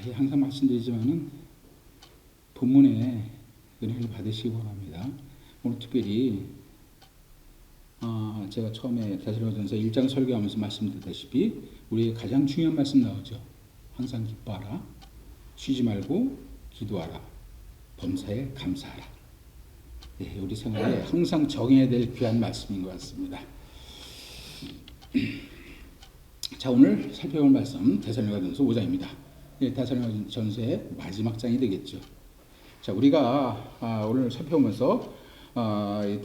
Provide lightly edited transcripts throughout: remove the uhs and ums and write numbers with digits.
항상 말씀드리지만은 본문에 은혜를 받으시기 바랍니다. 오늘 특별히 제가 처음에 데살로니가전서 1장 설교하면서 말씀드렸다시피 우리의 가장 중요한 말씀 나오죠. 항상 기뻐하라, 쉬지 말고 기도하라, 범사에 감사하라. 네, 우리 생활에 항상 정해야 될 귀한 말씀인 것 같습니다. 자, 오늘 살펴볼 말씀 데살로니가전서 5장입니다. 네, 데살로니가전서의 마지막 장이 되겠죠. 자, 우리가 오늘 살펴보면서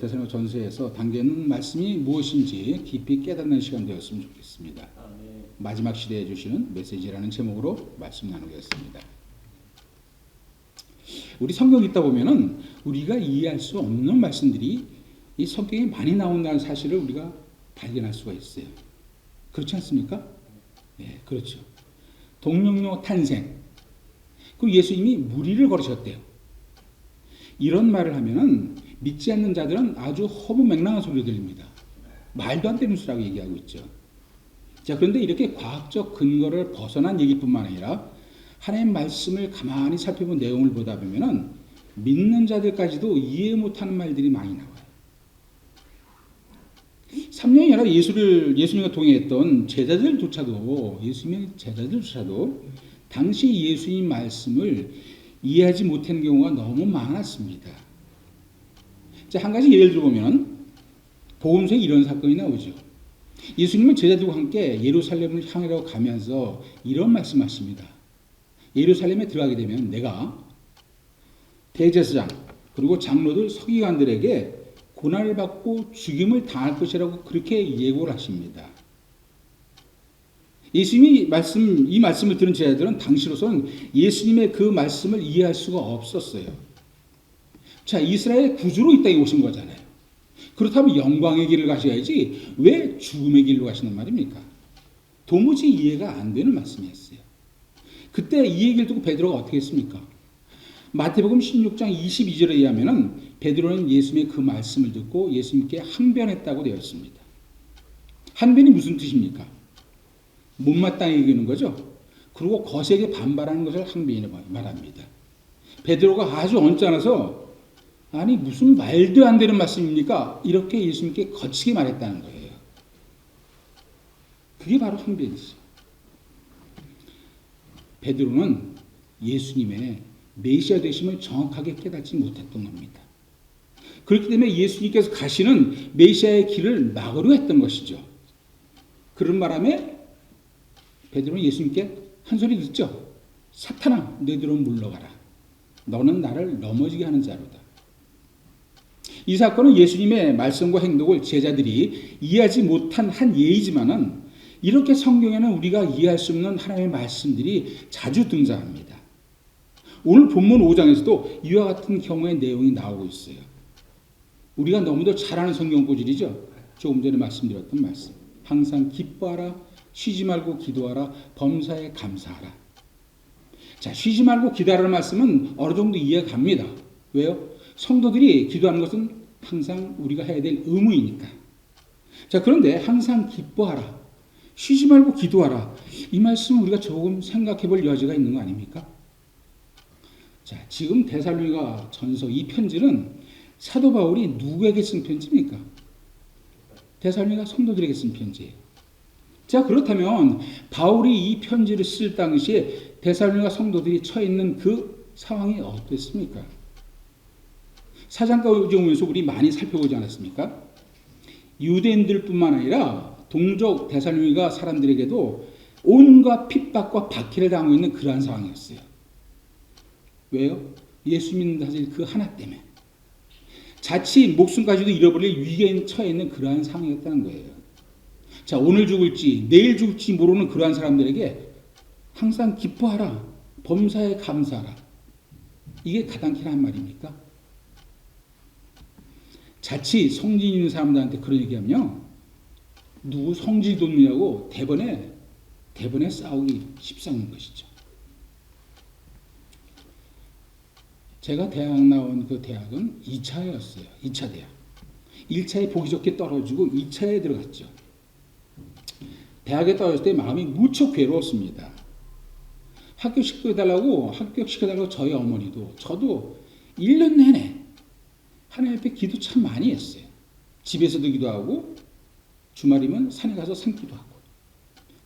데살로니가전서에서 담겨있는 말씀이 무엇인지 깊이 깨닫는 시간 되었으면 좋겠습니다. 마지막 시대에 주시는 메시지라는 제목으로 말씀 나누겠습니다. 우리 성경 읽다 보면은 우리가 이해할 수 없는 말씀들이 이 성경에 많이 나온다는 사실을 우리가 발견할 수가 있어요. 그렇지 않습니까? 네, 그렇죠. 동명로 탄생. 그리고 예수님이 무리를 걸으셨대요. 이런 말을 하면은 믿지 않는 자들은 아주 허무맹랑한 소리가 들립니다. 말도 안 되는 소리라고 얘기하고 있죠. 자, 그런데 이렇게 과학적 근거를 벗어난 얘기뿐만 아니라 하나님의 말씀을 가만히 살펴본 내용을 보다 보면은 믿는 자들까지도 이해 못하는 말들이 많이 나와요. 3년이나 예수님과 동행했던 예수님의 제자들조차도 당시 예수님 말씀을 이해하지 못하는 경우가 너무 많았습니다. 자, 한 가지 예를 들어보면 복음서에 이런 사건이 나오죠. 예수님은 제자들과 함께 예루살렘을 향하러 가면서 이런 말씀하십니다. 예루살렘에 들어가게 되면 내가 대제사장 그리고 장로들 서기관들에게 고난을 받고 죽임을 당할 것이라고 그렇게 예고를 하십니다. 예수님이 이 말씀을 들은 제자들은 당시로서는 예수님의 그 말씀을 이해할 수가 없었어요. 자, 이스라엘 구주로 이 땅에 오신 거잖아요. 그렇다면 영광의 길을 가셔야지 왜 죽음의 길로 가시는 말입니까? 도무지 이해가 안 되는 말씀이었어요. 그때 이 얘기를 듣고 베드로가 어떻게 했습니까? 마태복음 16장 22절에 의하면은 베드로는 예수님의 그 말씀을 듣고 예수님께 항변했다고 되어 있습니다. 항변이 무슨 뜻입니까? 못마땅히 여기는 거죠. 그리고 거세게 반발하는 것을 항변이라고 말합니다. 베드로가 아주 언짢아서 아니 무슨 말도 안 되는 말씀입니까? 이렇게 예수님께 거치게 말했다는 거예요. 그게 바로 항변이죠. 베드로는 예수님의 메시아 되심을 정확하게 깨닫지 못했던 겁니다. 그렇기 때문에 예수님께서 가시는 메시아의 길을 막으려 했던 것이죠. 그런 바람에 베드로는 예수님께 한 소리 듣죠. 사탄아, 너희들은 물러가라. 너는 나를 넘어지게 하는 자로다. 이 사건은 예수님의 말씀과 행동을 제자들이 이해하지 못한 한 예이지만은 이렇게 성경에는 우리가 이해할 수 없는 하나님의 말씀들이 자주 등장합니다. 오늘 본문 5장에서도 이와 같은 경우의 내용이 나오고 있어요. 우리가 너무도 잘 아는 성경 구절이죠. 조금 전에 말씀드렸던 말씀. 항상 기뻐하라, 쉬지 말고 기도하라, 범사에 감사하라. 자, 쉬지 말고 기도하라는 말씀은 어느 정도 이해가 갑니다. 왜요? 성도들이 기도하는 것은 항상 우리가 해야 될 의무이니까. 자, 그런데 항상 기뻐하라, 쉬지 말고 기도하라. 이 말씀은 우리가 조금 생각해 볼 여지가 있는 거 아닙니까? 자, 지금 데살로니가 전서 이 편지는 사도 바울이 누구에게 쓴 편지입니까? 데살로니가 성도들에게 쓴 편지예요. 자, 그렇다면 바울이 이 편지를 쓸 당시에 데살로니가 성도들이 처해 있는 그 상황이 어땠습니까? 사장까지 오면서 우리 많이 살펴보지 않았습니까? 유대인들뿐만 아니라 동족 데살로니가 사람들에게도 온갖 핍박과 박해를 당하고 있는 그러한 상황이었어요. 왜요? 예수 믿는 사실 그 하나 때문에. 자칫 목숨까지도 잃어버릴 위기에 처해 있는 그러한 상황이었다는 거예요. 자, 오늘 죽을지 내일 죽을지 모르는 그러한 사람들에게 항상 기뻐하라, 범사에 감사하라. 이게 가당키란 말입니까? 자칫 성질 있는 사람들한테 그런 얘기하면요, 누구 성질 돋느냐고 대번에 싸우기 십상인 것이죠. 제가 대학 나온 그 대학은 2차였어요. 2차 대학. 1차에 보기 좋게 떨어지고 2차에 들어갔죠. 대학에 떨어질 때 마음이 무척 괴로웠습니다. 합격시켜달라고 저희 어머니도 저도 1년 내내 하나님 앞에 기도 참 많이 했어요. 집에서도 기도하고 주말이면 산에 가서 산기도 하고.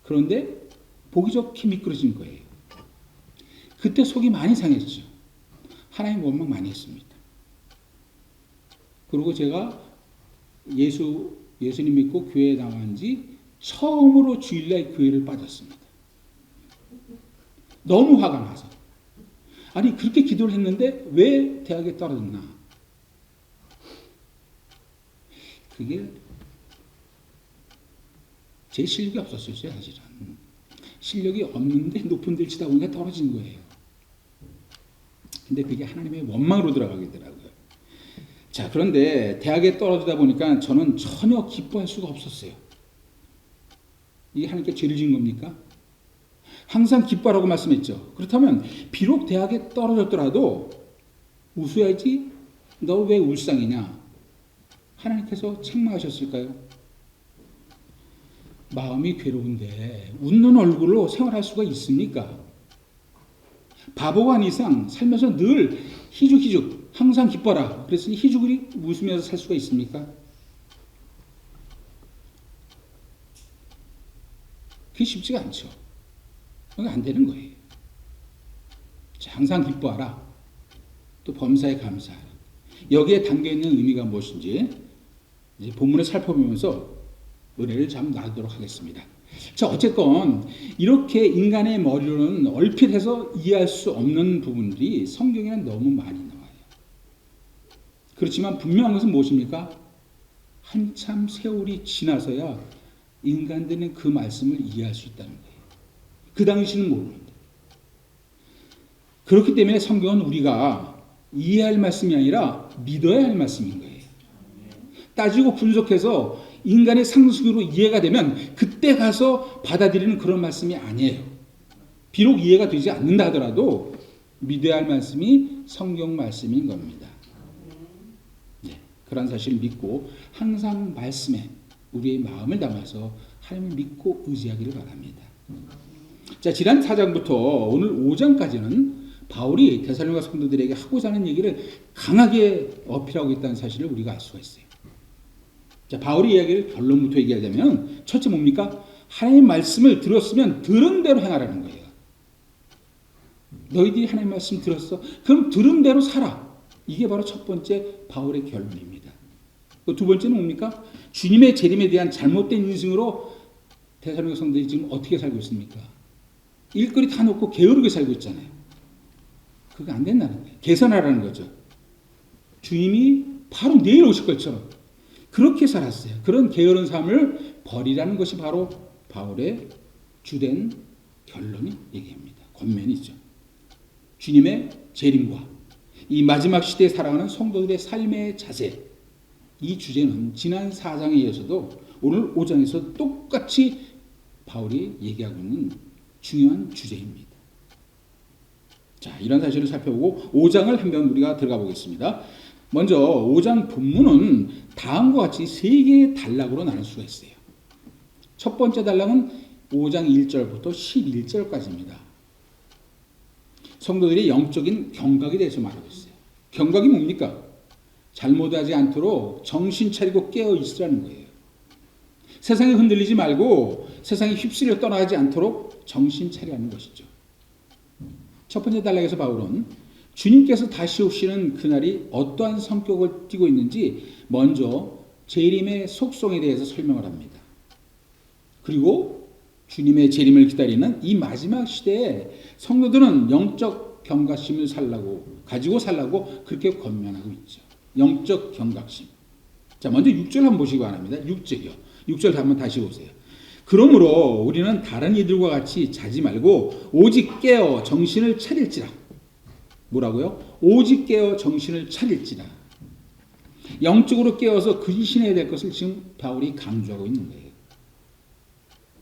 그런데 보기 좋게 미끄러진 거예요. 그때 속이 많이 상했죠. 하나님 원망 많이 했습니다. 그리고 제가 예수님 믿고 교회에 나간 지 처음으로 주일날 교회를 빠졌습니다. 너무 화가 나서. 아니 그렇게 기도를 했는데 왜 대학에 떨어졌나? 그게 제 실력이 없었어요. 사실은. 실력이 없는데 높은 데를 치다 보니까 떨어진 거예요. 근데 그게 하나님의 원망으로 들어가더라고요. 자, 그런데 대학에 떨어지다 보니까 저는 전혀 기뻐할 수가 없었어요. 이게 하나님께 죄를 지은 겁니까? 항상 기뻐하라고 말씀했죠. 그렇다면 비록 대학에 떨어졌더라도 웃어야지. 너 왜 울상이냐? 하나님께서 책망하셨을까요? 마음이 괴로운데 웃는 얼굴로 생활할 수가 있습니까? 바보가 아닌 이상 살면서 늘 희죽희죽 항상 기뻐라. 그랬으니 희죽이 웃으면서 살 수가 있습니까? 그게 쉽지가 않죠. 그게 안 되는 거예요. 항상 기뻐하라. 또 범사에 감사하라. 여기에 담겨있는 의미가 무엇인지 이제 본문을 살펴보면서 은혜를 좀 나누도록 하겠습니다. 자, 어쨌건 이렇게 인간의 머리로는 얼핏 해서 이해할 수 없는 부분들이 성경에는 너무 많이 나와요. 그렇지만 분명한 것은 무엇입니까? 한참 세월이 지나서야 인간들은 그 말씀을 이해할 수 있다는 거예요. 그 당시는 모르는데. 그렇기 때문에 성경은 우리가 이해할 말씀이 아니라 믿어야 할 말씀인 거예요. 따지고 분석해서 인간의 상식으로 이해가 되면 그때 가서 받아들이는 그런 말씀이 아니에요. 비록 이해가 되지 않는다 하더라도 믿어야 할 말씀이 성경 말씀인 겁니다. 네, 그런 사실을 믿고 항상 말씀에 우리의 마음을 담아서 하나님을 믿고 의지하기를 바랍니다. 자, 지난 4장부터 오늘 5장까지는 바울이 데살로니가 성도들에게 하고자 하는 얘기를 강하게 어필하고 있다는 사실을 우리가 알 수가 있어요. 자, 바울의 이야기를 결론부터 얘기하자면 첫째 뭡니까? 하나님의 말씀을 들었으면 들은 대로 행하라는 거예요. 너희들이 하나님의 말씀 들었어? 그럼 들은 대로 살아. 이게 바로 첫 번째 바울의 결론입니다. 두 번째는 뭡니까? 주님의 재림에 대한 잘못된 인식으로 데살로니가 성도들이 지금 어떻게 살고 있습니까? 일거리 다 놓고 게으르게 살고 있잖아요. 그거 안 된다는 거예요. 개선하라는 거죠. 주님이 바로 내일 오실 것처럼 그렇게 살았어요. 그런 게으른 삶을 버리라는 것이 바로 바울의 주된 결론이 얘기합니다. 권면이죠. 주님의 재림과 이 마지막 시대에 살아가는 성도들의 삶의 자세, 이 주제는 지난 4장에 이어서도 오늘 5장에서 똑같이 바울이 얘기하고 있는 중요한 주제입니다. 자, 이런 사실을 살펴보고 5장을 한번 우리가 들어가 보겠습니다. 먼저 5장 본문은 다음과 같이 세 개의 단락으로 나눌 수가 있어요. 첫 번째 단락은 5장 1절부터 11절까지입니다. 성도들의 영적인 경각에 대해서 말하고 있어요. 경각이 뭡니까? 잘못하지 않도록 정신 차리고 깨어 있으라는 거예요. 세상에 흔들리지 말고 세상에 휩쓸려 떠나가지 않도록 정신 차리라는 것이죠. 첫 번째 단락에서 바울은 주님께서 다시 오시는 그날이 어떠한 성격을 띠고 있는지 먼저 재림의 속성에 대해서 설명을 합니다. 그리고 주님의 재림을 기다리는 이 마지막 시대에 성도들은 영적 경각심을 가지고 살라고 그렇게 권면하고 있죠. 영적 경각심. 자, 먼저 6절 한번 보시기 바랍니다. 6절이요. 6절 한번 다시 보세요. 그러므로 우리는 다른 이들과 같이 자지 말고 오직 깨어 정신을 차릴지라. 뭐라고요? 오직 깨어 정신을 차릴지라. 영적으로 깨어서 근신해야 될 것을 지금 바울이 강조하고 있는 거예요.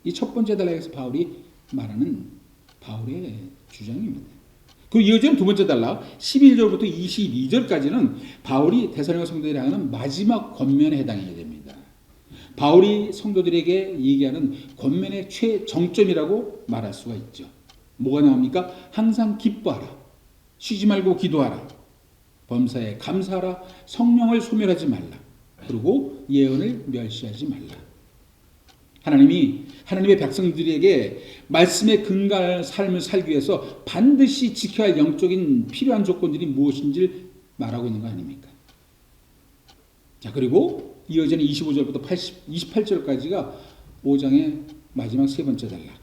이 첫 번째 단락에서 바울이 말하는 바울의 주장입니다. 그 이어지는 두 번째 단락 11절부터 22절까지는 바울이 데살로니가 성도들에게 하는 마지막 권면에 해당해야 됩니다. 바울이 성도들에게 얘기하는 권면의 최정점이라고 말할 수가 있죠. 뭐가 나옵니까? 항상 기뻐하라. 쉬지 말고 기도하라. 범사에 감사하라. 성령을 소멸하지 말라. 그리고 예언을 멸시하지 말라. 하나님의 백성들에게 말씀에 근거한 삶을 살기 위해서 반드시 지켜야 할 영적인 필요한 조건들이 무엇인지를 말하고 있는 거 아닙니까? 자, 그리고 이어지는 25절부터 28절까지가 5장의 마지막 세 번째 단락.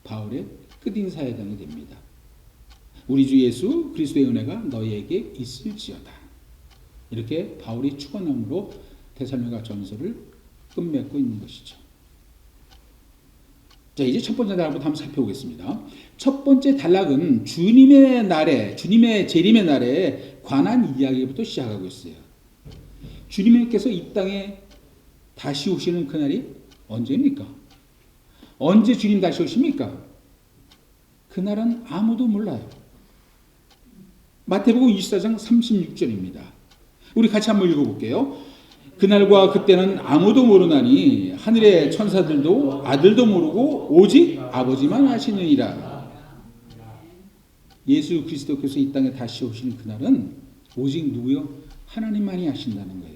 바울의 끝인사에 해당이 됩니다. 우리 주 예수 그리스도의 은혜가 너희에게 있을지어다. 이렇게 바울이 축원함으로 데살로니가 전서를 끝맺고 있는 것이죠. 자, 이제 첫 번째 단락부터 한번 살펴보겠습니다. 첫 번째 단락은 주님의 날에, 주님의 재림의 날에 관한 이야기부터 시작하고 있어요. 주님께서 이 땅에 다시 오시는 그날이 언제입니까? 언제 주님 다시 오십니까? 그날은 아무도 몰라요. 마태복음 24장 36절입니다. 우리 같이 한번 읽어볼게요. 그날과 그때는 아무도 모르나니 하늘의 천사들도 아들도 모르고 오직 아버지만 아시느니라. 예수 그리스도께서 이 땅에 다시 오시는 그날은 오직 누구요? 하나님만이 아신다는 거예요.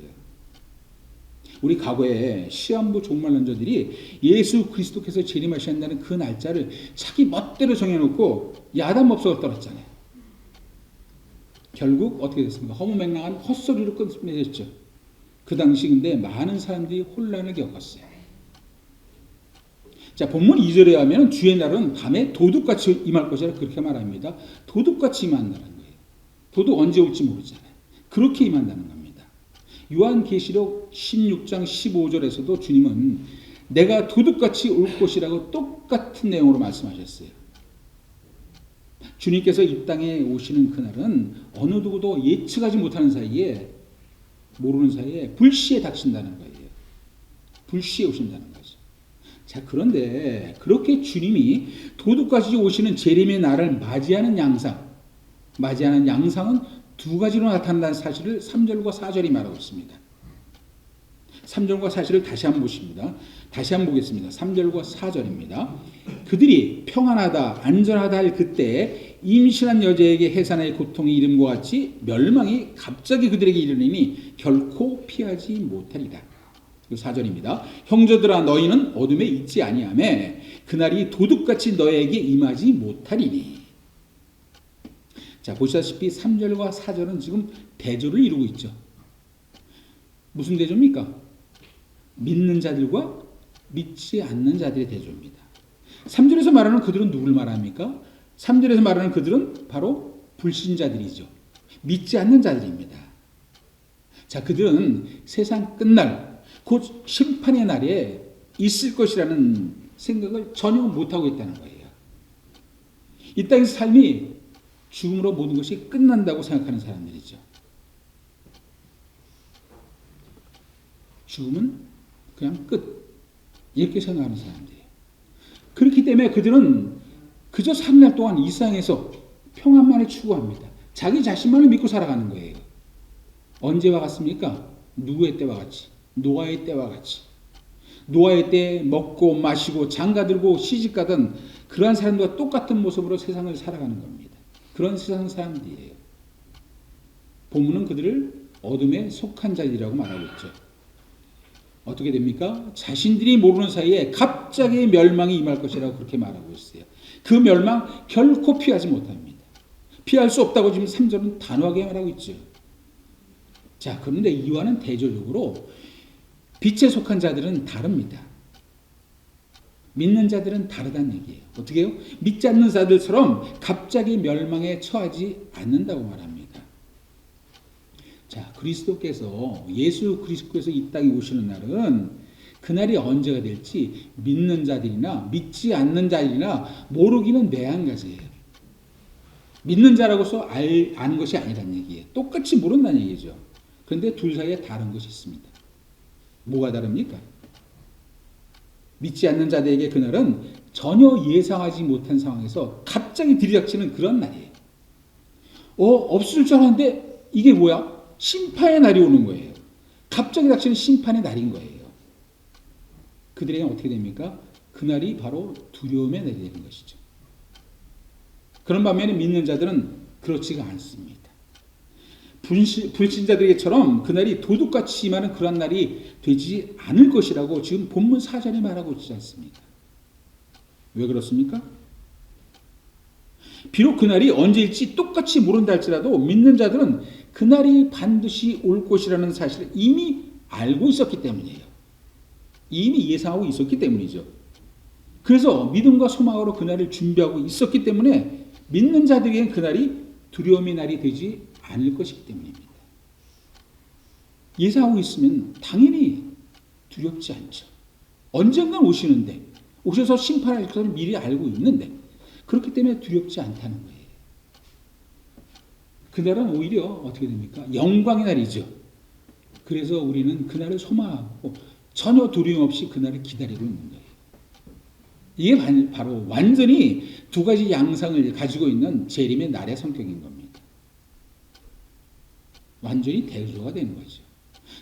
우리 과거에 시한부 종말론자들이 예수 그리스도께서 재림하신다는 그 날짜를 자기 멋대로 정해놓고 야단법석을 떨었잖아요. 결국 어떻게 됐습니까? 허무맹랑한 헛소리로 끝맺었죠. 그 당시 근데 많은 사람들이 혼란을 겪었어요. 자, 본문 2절에 하면 주의 날은 밤에 도둑같이 임할 것이라 그렇게 말합니다. 도둑같이 임한다는 거예요. 도둑 언제 올지 모르잖아요. 그렇게 임한다는 겁니다. 요한계시록 16장 15절에서도 주님은 내가 도둑같이 올 것이라고 똑같은 내용으로 말씀하셨어요. 주님께서 이 땅에 오시는 그날은 어느 누구도 예측하지 못하는 사이에, 모르는 사이에 불시에 닥친다는 거예요. 불시에 오신다는 거죠. 자, 그런데 그렇게 주님이 도둑같이 오시는 재림의 날을 맞이하는 양상은 두 가지로 나타난다는 사실을 3절과 4절이 말하고 있습니다. 3절과 4절을 다시 한번 보십니다. 다시 한번 보겠습니다. 3절과 4절입니다. 그들이 평안하다, 안전하다 할 그때에 임신한 여자에게 해산의 고통이 이름과 같이 멸망이 갑자기 그들에게 이르리니 결코 피하지 못하리라. 4절입니다. 형제들아 너희는 어둠에 있지 아니하며 그날이 도둑같이 너에게 임하지 못하리니. 자, 보시다시피 3절과 4절은 지금 대조를 이루고 있죠. 무슨 대조입니까? 믿는 자들과 믿지 않는 자들의 대조입니다. 3절에서 말하는 그들은 누굴 말합니까? 3절에서 말하는 그들은 바로 불신자들이죠. 믿지 않는 자들입니다. 자, 그들은 세상 끝날, 곧 심판의 날에 있을 것이라는 생각을 전혀 못하고 있다는 거예요. 이 땅의 삶이 죽음으로 모든 것이 끝난다고 생각하는 사람들이죠. 죽음은 그냥 끝, 이렇게 생각하는 사람들이에요. 그렇기 때문에 그들은 그저 사는 날 동안 이 세상에서 평안만을 추구합니다. 자기 자신만을 믿고 살아가는 거예요. 언제와 같습니까? 누구의 때와 같이? 노아의 때와 같이. 노아의 때 먹고 마시고 장가들고 시집가던 그러한 사람들과 똑같은 모습으로 세상을 살아가는 겁니다. 그런 세상 사람들이에요. 본문은 그들을 어둠에 속한 자들이라고 말하고 있죠. 어떻게 됩니까? 자신들이 모르는 사이에 갑자기 멸망이 임할 것이라고 그렇게 말하고 있어요. 그 멸망 결코 피하지 못합니다. 피할 수 없다고 지금 3절은 단호하게 말하고 있죠. 자, 그런데 이와는 대조적으로 빛에 속한 자들은 다릅니다. 믿는 자들은 다르다는 얘기예요. 어떻게 해요? 믿지 않는 자들처럼 갑자기 멸망에 처하지 않는다고 말합니다. 자, 예수 그리스도께서 이 땅에 오시는 날은 그날이 언제가 될지 믿는 자들이나 믿지 않는 자들이나 모르기는 매한가지예요. 믿는 자라고서 아는 것이 아니란 얘기예요. 똑같이 모른다는 얘기죠. 그런데 둘 사이에 다른 것이 있습니다. 뭐가 다릅니까? 믿지 않는 자들에게 그날은 전혀 예상하지 못한 상황에서 갑자기 들이닥치는 그런 날이에요. 없을 줄 알았는데 이게 뭐야? 심판의 날이 오는 거예요. 갑자기 닥치는 심판의 날인 거예요. 그들에게는 어떻게 됩니까? 그날이 바로 두려움의 날이 되는 것이죠. 그런 반면에 믿는 자들은 그렇지가 않습니다. 불신자들에게처럼 그날이 도둑같이 임하는 그런 날이 되지 않을 것이라고 지금 본문 4절에 말하고 있지 않습니까? 왜 그렇습니까? 비록 그날이 언제일지 똑같이 모른다 할지라도 믿는 자들은 그날이 반드시 올 것이라는 사실을 이미 알고 있었기 때문이에요. 이미 예상하고 있었기 때문이죠. 그래서 믿음과 소망으로 그날을 준비하고 있었기 때문에 믿는 자들에게는 그날이 두려움의 날이 되지 않을 것이기 때문입니다. 예상하고 있으면 당연히 두렵지 않죠. 언젠간 오시는데, 오셔서 심판할 것을 미리 알고 있는데, 그렇기 때문에 두렵지 않다는 거예요. 그날은 오히려 어떻게 됩니까? 영광의 날이죠. 그래서 우리는 그날을 소망하고 전혀 두려움 없이 그날을 기다리고 있는 거예요. 이게 바로 완전히 두 가지 양상을 가지고 있는 재림의 날의 성격인 겁니다. 완전히 대조가 되는 거죠.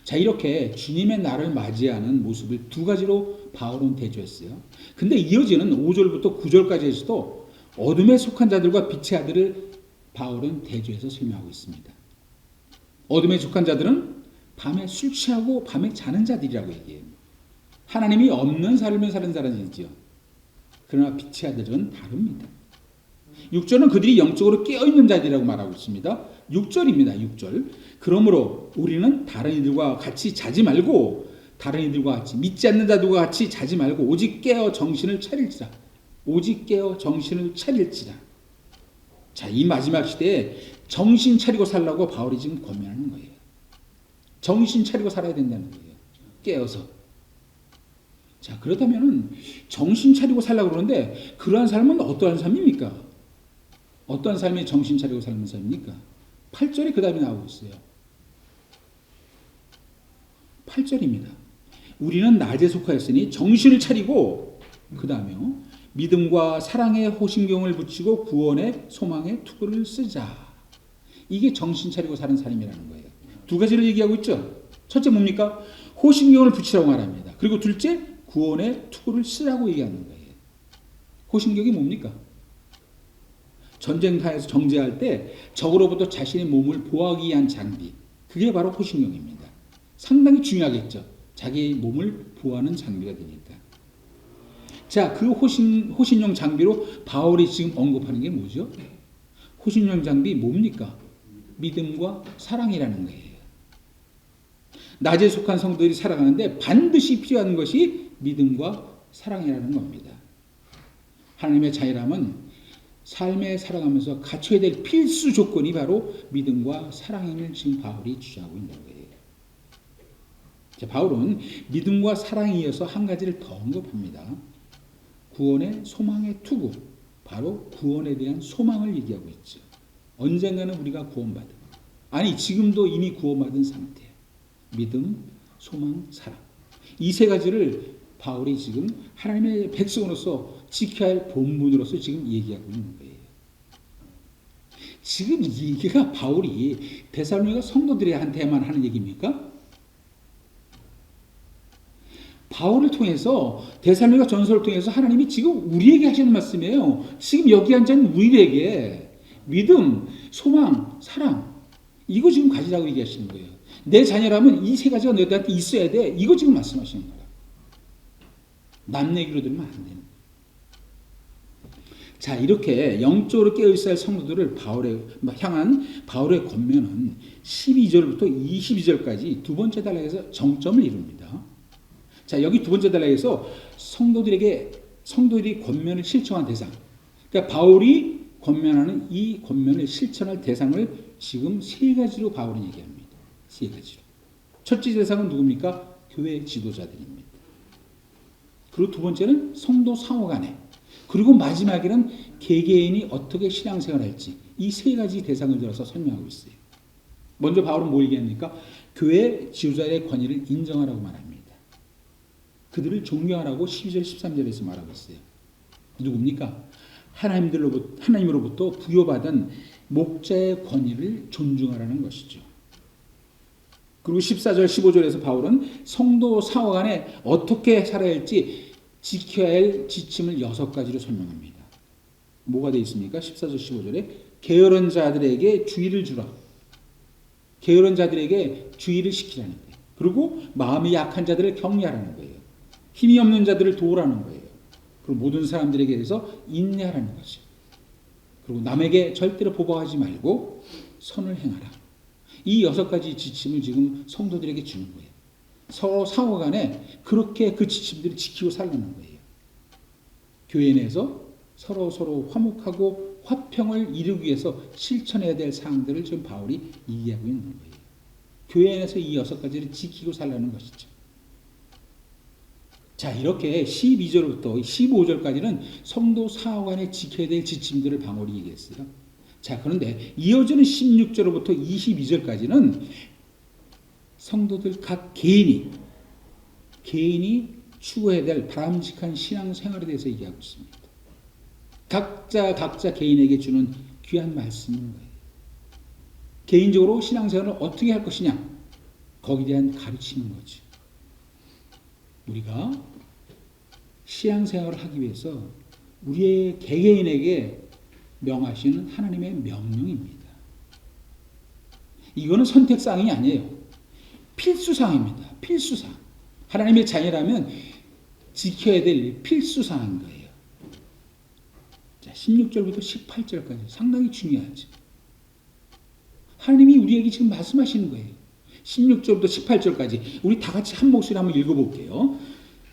자, 이렇게 주님의 날을 맞이하는 모습을 두 가지로 바울은 대조했어요. 근데 이어지는 5절부터 9절까지에서도 어둠에 속한 자들과 빛의 아들을 바울은 대조해서 설명하고 있습니다. 어둠에 속한 자들은 밤에 술 취하고 밤에 자는 자들이라고 얘기해요. 하나님이 없는 삶을 사는 자들이지요. 그러나 빛의 아들은 다릅니다. 6절은 그들이 영적으로 깨어있는 자들이라고 말하고 있습니다. 6절입니다. 6절. 그러므로 우리는 다른 이들과 같이 자지 말고, 다른 이들과 같이 믿지 않는 자들과 같이 자지 말고 오직 깨어 정신을 차릴지라. 오직 깨어 정신을 차릴지라. 자, 이 마지막 시대에 정신 차리고 살라고 바울이 지금 권면하는 거예요. 정신 차리고 살아야 된다는 거예요. 깨어서. 자, 그렇다면 정신 차리고 살라고 그러는데 그러한 삶은 어떠한 삶입니까? 어떠한 삶이 정신 차리고 사는 삶입니까? 8절에 그 답이 나오고 있어요. 8절입니다. 우리는 낮에 속하였으니 정신을 차리고, 그 다음에요, 믿음과 사랑의 호심경을 붙이고 구원의 소망의 투구를 쓰자. 이게 정신 차리고 사는 삶이라는 거예요. 두 가지를 얘기하고 있죠. 첫째 뭡니까? 호심경을 붙이라고 말합니다. 그리고 둘째, 구원의 투구를 쓰라고 얘기하는 거예요. 호심경이 뭡니까? 전쟁터에서 정제할 때 적으로부터 자신의 몸을 보호하기 위한 장비, 그게 바로 호신용입니다. 상당히 중요하겠죠. 자기 몸을 보호하는 장비가 되니까. 자, 그 호신용 장비로 바울이 지금 언급하는 게 뭐죠? 호신용 장비 뭡니까? 믿음과 사랑이라는 거예요. 낮에 속한 성도들이 살아가는데 반드시 필요한 것이 믿음과 사랑이라는 겁니다. 하나님의 자유함은 삶에 살아가면서 갖춰야 될 필수 조건이 바로 믿음과 사랑임을 지금 바울이 주장하고 있는 거예요. 자, 바울은 믿음과 사랑에 이어서 한 가지를 더 언급합니다. 구원의 소망의 투구, 바로 구원에 대한 소망을 얘기하고 있죠. 언젠가는 우리가 구원받은, 아니 지금도 이미 구원받은 상태, 믿음, 소망, 사랑, 이 세 가지를 바울이 지금 하나님의 백성으로서 지켜야 할 본분으로서 지금 얘기하고 있는 거예요. 지금 이 얘기가 바울이 데살로니가 성도들한테만 하는 얘기입니까? 바울을 통해서, 데살로니가 전서를 통해서 하나님이 지금 우리에게 하시는 말씀이에요. 지금 여기 앉은 우리에게 믿음, 소망, 사랑, 이거 지금 가지라고 얘기하시는 거예요. 내 자녀라면 이 세 가지가 너희들한테 있어야 돼. 이거 지금 말씀하시는 거예요. 남 얘기로 들으면 안 되는 거예요. 자, 이렇게 영적으로 깨어있어야 할 성도들을 향한 바울의 권면은 12절부터 22절까지 두 번째 단락에서 정점을 이룹니다. 자, 여기 두 번째 단락에서 성도들이 권면을 실천한 대상, 그러니까 바울이 권면하는 이 권면을 실천할 대상을 지금 세 가지로 바울이 얘기합니다. 세 가지로. 첫째 대상은 누굽니까? 교회 지도자들입니다. 그리고 두 번째는 성도 상호 간에, 그리고 마지막에는 개개인이 어떻게 신앙생활을 할지, 이 세 가지 대상을 들어서 설명하고 있어요. 먼저 바울은 뭐 얘기합니까? 교회 지도자의 권위를 인정하라고 말합니다. 그들을 존경하라고 12절 13절에서 말하고 있어요. 누굽니까? 하나님으로부터 부여받은 목자의 권위를 존중하라는 것이죠. 그리고 14절 15절에서 바울은 성도 상호 간에 어떻게 살아야 할지 지켜야 할 지침을 6가지로 설명합니다. 뭐가 되어 있습니까? 14절 15절에 게으른 자들에게 주의를 주라. 게으른 자들에게 주의를 시키라는 거예요. 그리고 마음이 약한 자들을 격려하라는 거예요. 힘이 없는 자들을 도우라는 거예요. 그리고 모든 사람들에게 대해서 인내하라는 거죠. 그리고 남에게 절대로 보복하지 말고 선을 행하라. 이 6가지 지침을 지금 성도들에게 주는 거예요. 서로 상호 간에 그렇게 그 지침들을 지키고 살라는 거예요. 교회 내에서 서로 화목하고 화평을 이루기 위해서 실천해야 될 사항들을 지금 바울이 얘기하고 있는 거예요. 교회 안에서 이 6가지를 지키고 살라는 것이죠. 자, 이렇게 12절부터 15절까지는 성도 사호 간에 지켜야 될 지침들을 바울이 얘기했어요. 자, 그런데 이어지는 16절부터 22절까지는 성도들 각 개인이 추구해야 될 바람직한 신앙생활에 대해서 얘기하고 있습니다. 각자 개인에게 주는 귀한 말씀인 거예요. 개인적으로 신앙생활을 어떻게 할 것이냐, 거기에 대한 가르치는 거죠. 우리가 신앙생활을 하기 위해서 우리의 개개인에게 명하시는 하나님의 명령입니다. 이거는 선택사항이 아니에요. 필수사항입니다. 필수사항. 하나님의 자녀라면 지켜야 될 필수사항인 거예요. 자, 16절부터 18절까지 상당히 중요하죠. 하나님이 우리에게 지금 말씀하시는 거예요. 16절부터 18절까지 우리 다 같이 한 목소리 한번 읽어볼게요.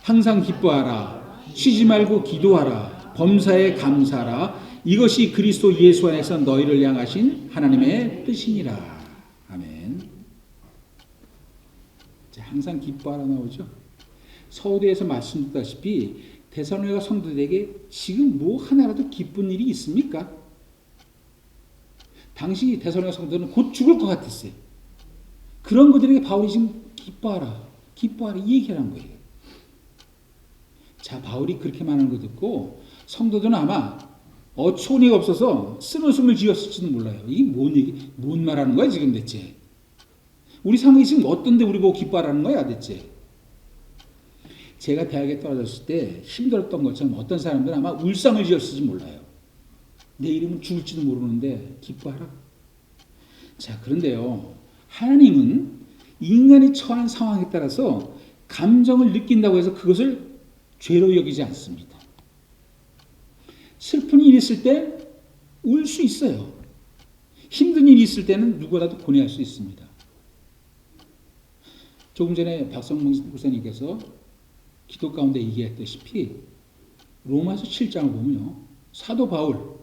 항상 기뻐하라. 쉬지 말고 기도하라. 범사에 감사하라. 이것이 그리스도 예수 안에서 너희를 향하신 하나님의 뜻이니라. 아멘. 자, 항상 기뻐하라 나오죠. 서두에서 말씀드렸다시피 데살로니가 성도들에게 지금 뭐 하나라도 기쁜 일이 있습니까? 당시 데살로니가 성도들은 곧 죽을 것 같았어요. 그런 것들에게 바울이 지금 기뻐하라 이 얘기하는 거예요. 자, 바울이 그렇게 말하는 거 듣고 성도들은 아마 어처구니가 없어서 쓴웃음을 지었을지도 몰라요. 이게 뭔 말하는 거야 지금 대체? 우리 상황이 지금 어떤데 우리 보고 기뻐하라는 거야 대체? 제가 대학에 떨어졌을 때 힘들었던 것처럼 어떤 사람들은 아마 울상을 지었을지 몰라요. 내 이름은 죽을지도 모르는데 기뻐하라. 자, 그런데요, 하나님은 인간이 처한 상황에 따라서 감정을 느낀다고 해서 그것을 죄로 여기지 않습니다. 슬픈 일이 있을 때 울 수 있어요. 힘든 일이 있을 때는 누구라도 고뇌할 수 있습니다. 조금 전에 박성문 목사님께서 기도 가운데 얘기했다시피 로마서 7장을 보면요, 사도 바울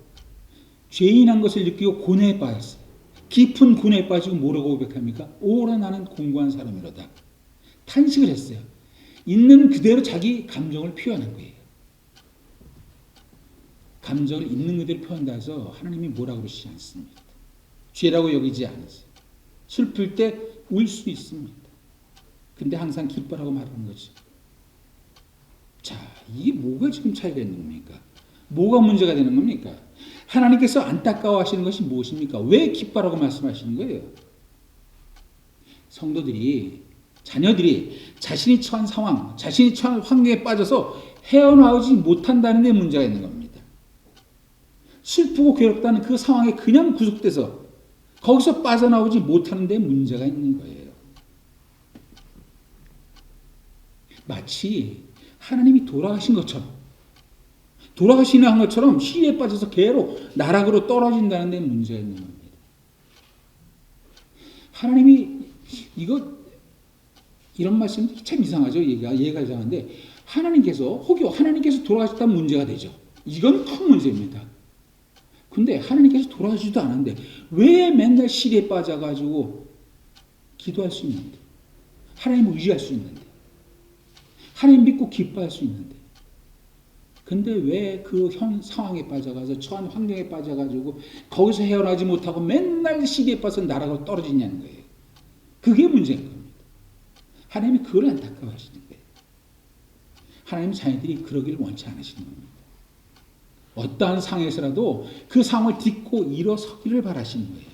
죄인한 것을 느끼고 고뇌에 빠졌어요. 깊은 고뇌에 빠지고 뭐라고 고백합니까? 오라 나는 공고한 사람이로다. 탄식을 했어요. 있는 그대로 자기 감정을 표현한 거예요. 감정을 있는 그대로 표현한다 해서 하나님이 뭐라고 그러시지 않습니다. 죄라고 여기지 않으세요. 슬플 때 울 수 있습니다. 근데 항상 기뻐라고 말하는 거죠. 자, 이게 뭐가 지금 차이가 있는 겁니까? 뭐가 문제가 되는 겁니까? 하나님께서 안타까워하시는 것이 무엇입니까? 왜 기뻐라고 말씀하시는 거예요? 성도들이, 자녀들이 자신이 처한 상황, 자신이 처한 환경에 빠져서 헤어나오지 못한다는 데 문제가 있는 겁니다. 슬프고 괴롭다는 그 상황에 그냥 구속돼서 거기서 빠져나오지 못하는 데 문제가 있는 거예요. 마치 하나님이 돌아가신 것처럼, 돌아가시는 것처럼 시리에 빠져서 개로 나락으로 떨어진다는 데 문제가 있는 겁니다. 하나님이 이런 말씀이 참 이상하죠. 얘가 이상한데, 혹여 하나님께서 돌아가셨다면 문제가 되죠. 이건 큰 문제입니다. 근데 하나님께서 돌아가시지도 않았는데 왜 맨날 시리에 빠져가지고 기도할 수 있는데, 하나님을 의지할 수 있는데, 하나님 믿고 기뻐할 수 있는데, 근데 왜 그 상황에 빠져가서 처한 환경에 빠져가지고 거기서 헤어나지 못하고 맨날 시리에 빠져서 나락으로 떨어지냐는 거예요. 그게 문제인 겁니다. 하나님이 그걸 안타까워하시는 거예요. 하나님 자녀들이 그러기를 원치 않으시는 겁니다. 어떠한 상황에서라도 그 상황을 딛고 일어서기를 바라시는 거예요.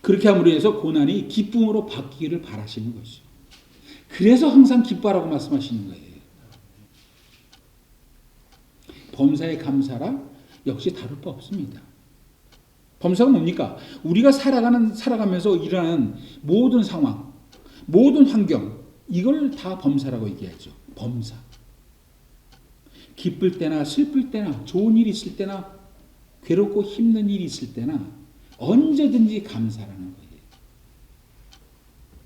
그렇게 함으로 해서 고난이 기쁨으로 바뀌기를 바라시는 것이죠. 그래서 항상 기뻐하라고 말씀하시는 거예요. 범사에 감사라 역시 다를 바 없습니다. 범사가 뭡니까? 우리가 살아가면서 일어나는 모든 상황, 모든 환경, 이걸 다 범사라고 얘기하죠. 범사. 기쁠 때나 슬플 때나 좋은 일이 있을 때나 괴롭고 힘든 일이 있을 때나 언제든지 감사라는 거예요.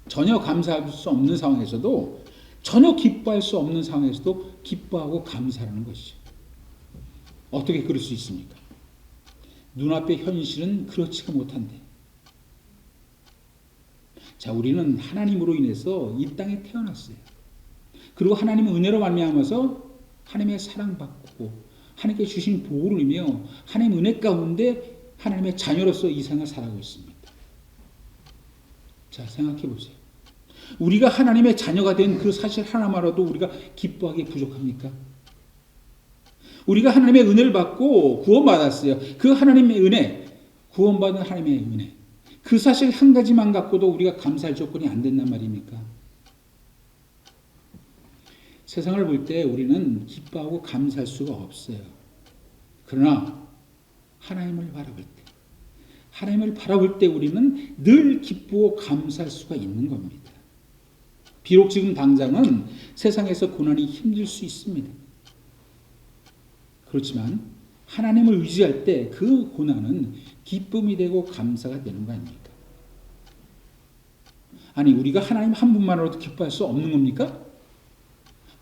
전혀 감사할 수 없는 상황에서도, 전혀 기뻐할 수 없는 상황에서도 기뻐하고 감사라는 것이죠. 어떻게 그럴 수 있습니까? 눈앞의 현실은 그렇지가 못한데. 자, 우리는 하나님으로 인해서 이 땅에 태어났어요. 그리고 하나님의 은혜로 말미암아서 하나님의 사랑받고 하나님께 주신 보호를 누리며 하나님의 은혜 가운데 하나님의 자녀로서 이 생을 살아가고 있습니다. 자, 생각해 보세요. 우리가 하나님의 자녀가 된 그 사실 하나만으로도 우리가 기뻐하기 부족합니까? 우리가 하나님의 은혜를 받고 구원받았어요. 그 하나님의 은혜, 구원받은 하나님의 은혜, 그 사실 한 가지만 갖고도 우리가 감사할 조건이 안 된단 말입니까? 세상을 볼 때 우리는 기뻐하고 감사할 수가 없어요. 그러나 하나님을 바라볼 때 우리는 늘 기쁘고 감사할 수가 있는 겁니다. 비록 지금 당장은 세상에서 고난이 힘들 수 있습니다. 그렇지만 하나님을 의지할 때 그 고난은 기쁨이 되고 감사가 되는 거 아닙니까? 아니, 우리가 하나님 한 분만으로도 기뻐할 수 없는 겁니까?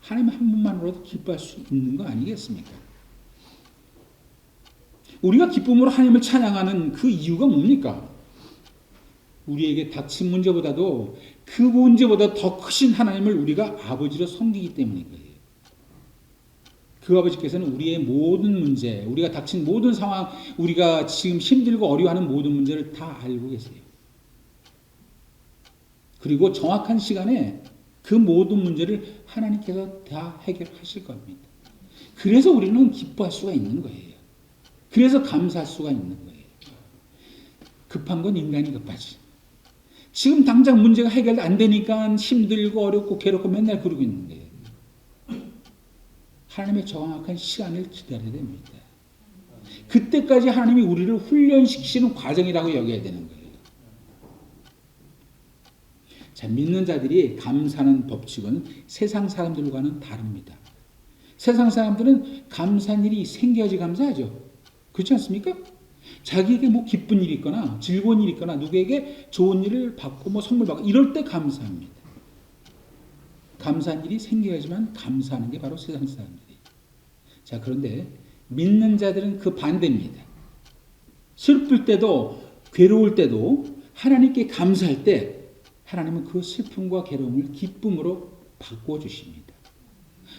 하나님 한 분만으로도 기뻐할 수 있는 거 아니겠습니까? 우리가 기쁨으로 하나님을 찬양하는 그 이유가 뭡니까? 우리에게 닥친 문제보다도 그 문제보다 더 크신 하나님을 우리가 아버지로 섬기기 때문인 거예요. 그 아버지께서는 우리의 모든 문제, 우리가 닥친 모든 상황, 우리가 지금 힘들고 어려워하는 모든 문제를 다 알고 계세요. 그리고 정확한 시간에 그 모든 문제를 하나님께서 다 해결하실 겁니다. 그래서 우리는 기뻐할 수가 있는 거예요. 그래서 감사할 수가 있는 거예요. 급한 건 인간이 급하지. 지금 당장 문제가 해결 안 되니까 힘들고 어렵고 괴롭고 맨날 그러고 있는 거예요. 하나님의 정확한 시간을 기다려야 됩니다. 그때까지 하나님이 우리를 훈련시키시는 과정이라고 여겨야 되는 거예요. 자, 믿는 자들이 감사하는 법칙은 세상 사람들과는 다릅니다. 세상 사람들은 감사한 일이 생겨야지 감사하죠. 그렇지 않습니까? 자기에게 뭐 기쁜 일이 있거나 즐거운 일이 있거나 누구에게 좋은 일을 받고 뭐 선물 받고 이럴 때 감사합니다. 감사한 일이 생겨야지만 감사하는 게 바로 세상 사람들이에요. 자, 그런데 믿는 자들은 그 반대입니다. 슬플 때도 괴로울 때도 하나님께 감사할 때 하나님은 그 슬픔과 괴로움을 기쁨으로 바꾸어 주십니다.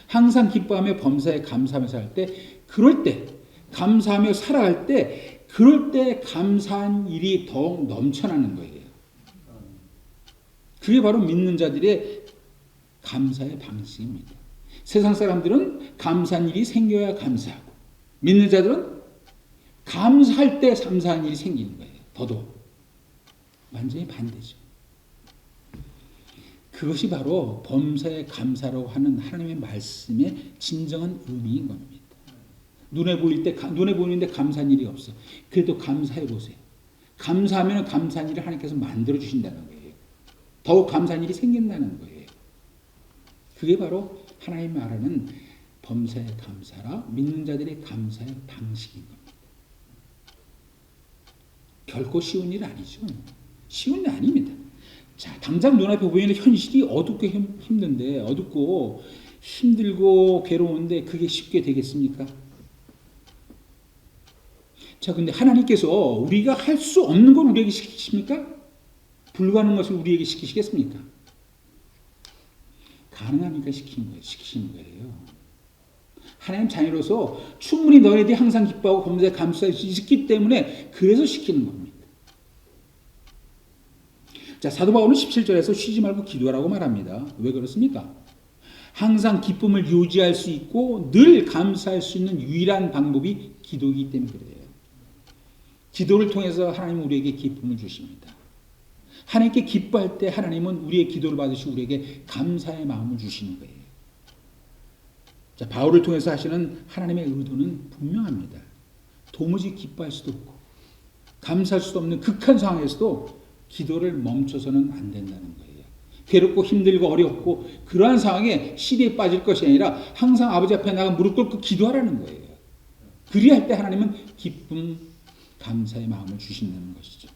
항상 기뻐하며 범사에 감사하며 살 때, 그럴 때 감사하며 살아갈 때, 그럴 때 감사한 일이 더욱 넘쳐나는 거예요. 그게 바로 믿는 자들의 감사의 방식입니다. 세상 사람들은 감사한 일이 생겨야 감사하고, 믿는 자들은 감사할 때 감사한 일이 생기는 거예요. 더더욱 완전히 반대죠. 그것이 바로 범사에 감사라고 하는 하나님의 말씀의 진정한 의미인 겁니다. 눈에 보이는데 감사한 일이 없어. 그래도 감사해 보세요. 감사하면 감사한 일을 하나님께서 만들어 주신다는 거예요. 더욱 감사한 일이 생긴다는 거예요. 그게 바로 하나님 말하는 범사에 감사라, 믿는 자들의 감사의 방식인 겁니다. 결코 쉬운 일 아니죠. 쉬운 일 아닙니다. 자, 당장 눈앞에 보이는 현실이 어둡고 힘든데, 어둡고 힘들고 괴로운데 그게 쉽게 되겠습니까? 자, 근데 하나님께서 우리가 할 수 없는 걸 우리에게 시키십니까? 불가능한 것을 우리에게 시키시겠습니까? 가능하니까 시키시는 거예요. 하나님 자녀로서 충분히 너희들이 항상 기뻐하고 범사에 감사할 수 있기 때문에 그래서 시키는 겁니다. 자, 사도 바울은 17절에서 쉬지 말고 기도하라고 말합니다. 왜 그렇습니까? 항상 기쁨을 유지할 수 있고 늘 감사할 수 있는 유일한 방법이 기도이기 때문에 그래요. 기도를 통해서 하나님은 우리에게 기쁨을 주십니다. 하나님께 기뻐할 때 하나님은 우리의 기도를 받으시고 우리에게 감사의 마음을 주시는 거예요. 자, 바울을 통해서 하시는 하나님의 의도는 분명합니다. 도무지 기뻐할 수도 없고 감사할 수도 없는 극한 상황에서도 기도를 멈춰서는 안 된다는 거예요. 괴롭고 힘들고 어렵고 그러한 상황에 시대에 빠질 것이 아니라 항상 아버지 앞에 나가 무릎 꿇고 기도하라는 거예요. 그리할 때 하나님은 기쁨, 감사의 마음을 주신다는 것이죠.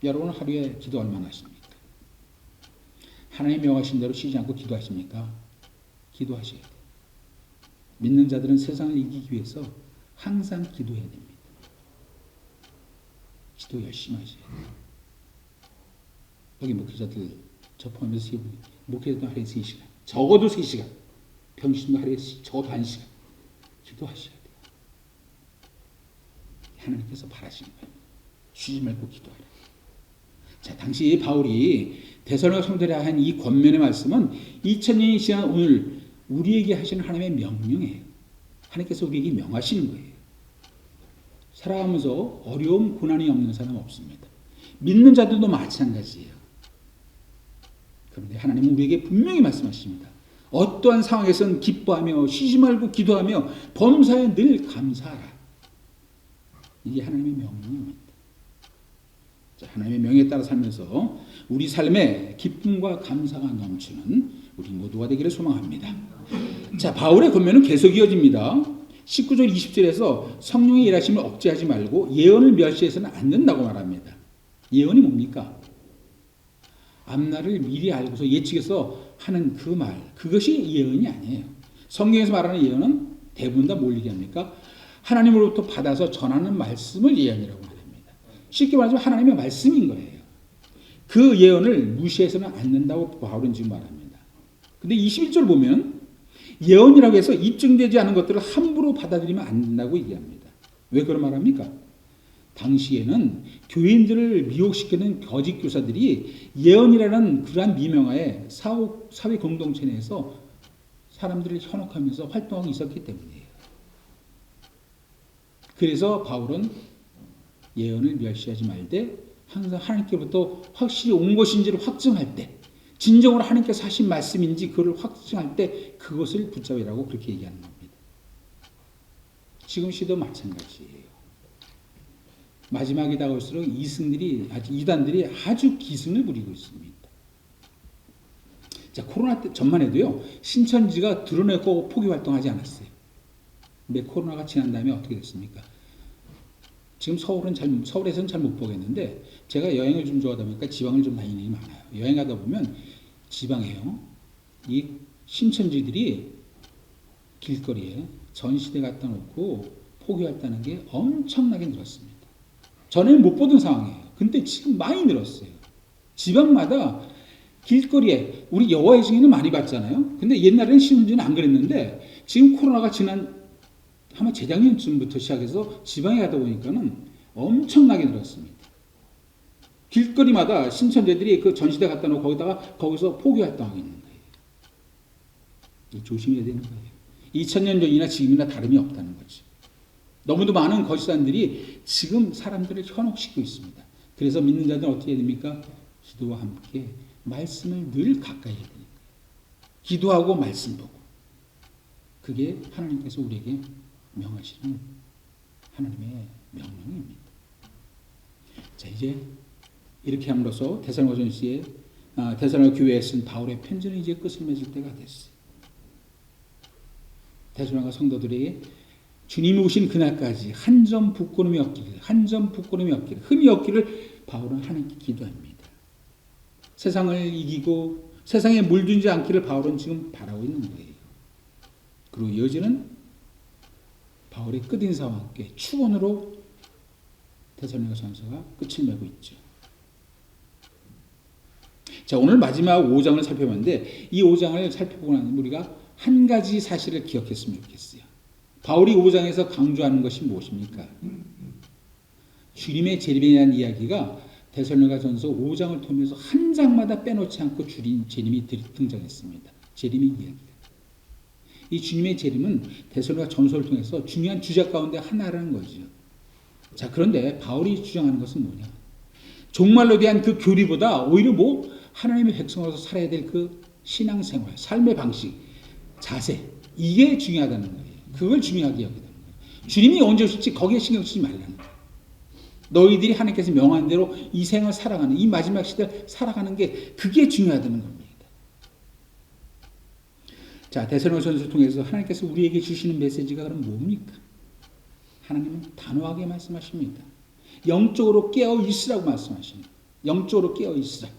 여러분 하루에 기도 얼마나 하십니까? 하나님 명하신 대로 쉬지 않고 기도하십니까? 기도하셔야 돼요. 믿는 자들은 세상을 이기기 위해서 항상 기도해야 됩니다. 기도 열심히 하셔야 돼요. 여기 목회자들 저 포함해서 목회자도 하루에 3시간, 적어도 3시간, 평신도 하루에 적어도 1시간 기도하셔야 돼요. 하나님께서 바라시는 거예요. 쉬지 말고 기도하라. 자, 당시 바울이 데살로니가 성도들에 한 이 권면의 말씀은 2000년이 지난 오늘 우리에게 하시는 하나님의 명령이에요. 하나님께서 우리에게 명하시는 거예요. 살아가면서 어려움, 고난이 없는 사람 없습니다. 믿는 자들도 마찬가지예요. 그런데 하나님은 우리에게 분명히 말씀하십니다. 어떠한 상황에서는 기뻐하며 쉬지 말고 기도하며 범사에 늘 감사하라. 이게 하나님의 명령입니다. 자, 하나님의 명에 따라 살면서 우리 삶에 기쁨과 감사가 넘치는 우리 모두가 되기를 소망합니다. 자, 바울의 권면은 계속 이어집니다. 19절 20절에서 성령의 일하심을 억제하지 말고 예언을 멸시해서는 안 된다고 말합니다. 예언이 뭡니까? 앞날을 미리 알고서 예측해서 하는 그 말, 그것이 예언이 아니에요. 성경에서 말하는 예언은 대부분 다 뭘 얘기합니까? 하나님으로부터 받아서 전하는 말씀을 예언이라고 말합니다. 쉽게 말하자면 하나님의 말씀인 거예요. 그 예언을 무시해서는 안 된다고 바울은 지금 말합니다. 근데 21절 보면 예언이라고 해서 입증되지 않은 것들을 함부로 받아들이면 안 된다고 얘기합니다. 왜 그런 말합니까? 당시에는 교인들을 미혹시키는 거짓 교사들이 예언이라는 그러한 미명하에 사회 공동체 내에서 사람들을 현혹하면서 활동하고 있었기 때문이에요. 그래서 바울은 예언을 멸시하지 말되 항상 하나님께로부터 확실히 온 것인지를 확증할 때, 진정으로 하나님께서 하신 말씀인지 그걸 확증할 때 그것을 붙잡으라고 그렇게 얘기하는 겁니다. 지금 시도 마찬가지예요. 마지막이 다가올수록 이단들이 아주 기승을 부리고 있습니다. 자, 코로나 때 전만 해도요, 신천지가 드러내고 포기 활동하지 않았어요. 근데 코로나가 지난 다음에 어떻게 됐습니까? 지금 서울에서는 잘 못 보겠는데, 제가 여행을 좀 좋아하다 보니까 지방을 좀 다니는 게 많아요. 여행 가다 보면 지방에요, 이 신천지들이 길거리에 전시대 갖다 놓고 포기했다는 게 엄청나게 늘었습니다. 전에는 못 보던 상황이에요. 근데 지금 많이 늘었어요. 지방마다 길거리에 우리 여호와의 증인은 많이 봤잖아요. 근데 옛날에는 신천지는 안 그랬는데 지금 코로나가 지난 아마 재작년쯤부터 시작해서 지방에 가다 보니까는 엄청나게 늘었습니다. 길거리마다 신천지들이 그 전시대 갖다 놓고 거기서 포교 활동하고 있는 거예요. 조심해야 되는 거예요. 2000년 전이나 지금이나 다름이 없다는 거죠. 너무도 많은 거짓사람들이 지금 사람들을 현혹시키고 있습니다. 그래서 믿는 자들은 어떻게 해야 됩니까? 기도와 함께 말씀을 늘 가까이 해야 되는 거예요. 기도하고 말씀 보고. 그게 하나님께서 우리에게 명하시는 하나님의 명령입니다. 자, 이제 이렇게 함으로써 데살로니가 교회에 쓴 바울의 편지는 이제 끝을 맺을 때가 됐어요. 데살로니가 성도들에게 주님이 오신 그날까지 한 점 부끄러움이 없기를, 흠이 없기를 바울은 하나님께 기도합니다. 세상을 이기고 세상에 물들지 않기를 바울은 지금 바라고 있는 거예요. 그리고 이어지는 바울의 끝인사와 함께 축원으로 데살로니가 전서가 끝을 맺고 있죠. 자, 오늘 마지막 5장을 살펴봤는데 이 5장을 살펴보고 나면 우리가 한 가지 사실을 기억했으면 좋겠어요. 바울이 5장에서 강조하는 것이 무엇입니까? 주님의 재림에 대한 이야기가 데살로니가 전서 5장을 통해서 한 장마다 빼놓지 않고 재림이 등장했습니다. 재림의 이야기가. 이 주님의 재림은 데살로니가 전서를 통해서 중요한 주제 가운데 하나라는 거죠. 자, 그런데 바울이 주장하는 것은 뭐냐? 종말로 대한 그 교리보다 오히려 하나님의 백성으로서 살아야 될 그 신앙생활, 삶의 방식, 자세, 이게 중요하다는 거예요. 그걸 중요하게 여기다는 거예요. 주님이 언제 오실지 거기에 신경 쓰지 말라는 거예요. 너희들이 하나님께서 명한 대로 이 생을 살아가는, 이 마지막 시대를 살아가는 게 그게 중요하다는 겁니다. 자, 데살로니가전서를 통해서 하나님께서 우리에게 주시는 메시지가 그럼 뭡니까? 하나님은 단호하게 말씀하십니다. 영적으로 깨어 있으라고 말씀하십니다. 영적으로 깨어 있으라.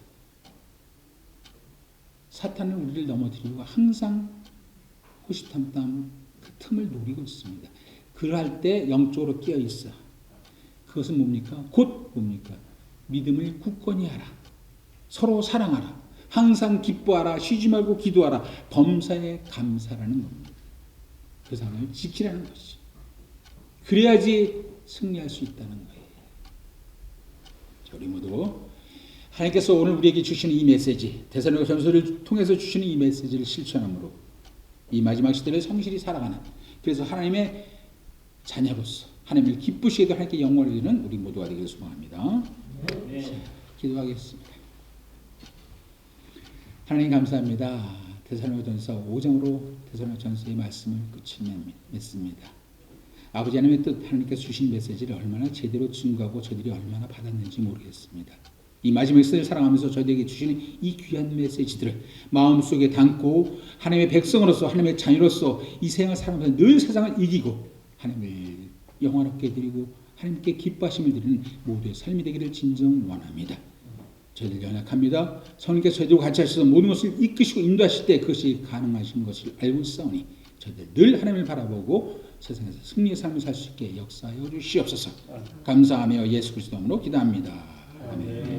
사탄은 우리를 넘어뜨리고 항상 호시탐탐 그 틈을 노리고 있습니다. 그럴 때 영적으로 깨어 있어. 그것은 뭡니까? 곧 뭡니까? 믿음을 굳건히 하라. 서로 사랑하라. 항상 기뻐하라. 쉬지 말고 기도하라. 범사에 감사라는 겁니다. 그 상을 지키라는 것이. 그래야지 승리할 수 있다는 거예요. 우리 모두 하나님께서 오늘 우리에게 주시는 이 메시지, 데살로니가전서를 통해서 주시는 이 메시지를 실천함으로 이 마지막 시대를 성실히 살아가는, 그래서 하나님의 자녀로서 하나님을 기쁘시게도 하나님께 영광을 드리는 우리 모두가 되기를 소망합니다. 네. 자, 기도하겠습니다. 하나님 감사합니다. 데살로니가전서 5장으로 데살로니가전서의 말씀을 끝이 맺습니다. 아버지 하나님의 뜻, 하나님께서 주신 메시지를 얼마나 제대로 증거하고 저들이 얼마나 받았는지 모르겠습니다. 이 마지막 시대를 살아가면서 저들에게 주시는 이 귀한 메시지들을 마음속에 담고 하나님의 백성으로서, 하나님의 자녀로서 이 생을 살아가면서 늘 세상을 이기고 하나님을 영화롭게 드리고 하나님께 기뻐하심을 드리는 모두의 삶이 되기를 진정 원합니다. 저희들 연약합니다. 성령께서 저희들과 같이 하셔서 모든 것을 이끄시고 인도하실 때 그것이 가능하신 것을 알고 있사오니 저희들 늘 하나님을 바라보고 세상에서 승리의 삶을 살 수 있게 역사하여 주시옵소서. 감사하며 예수 그리스도 이름으로 기도합니다. 아멘.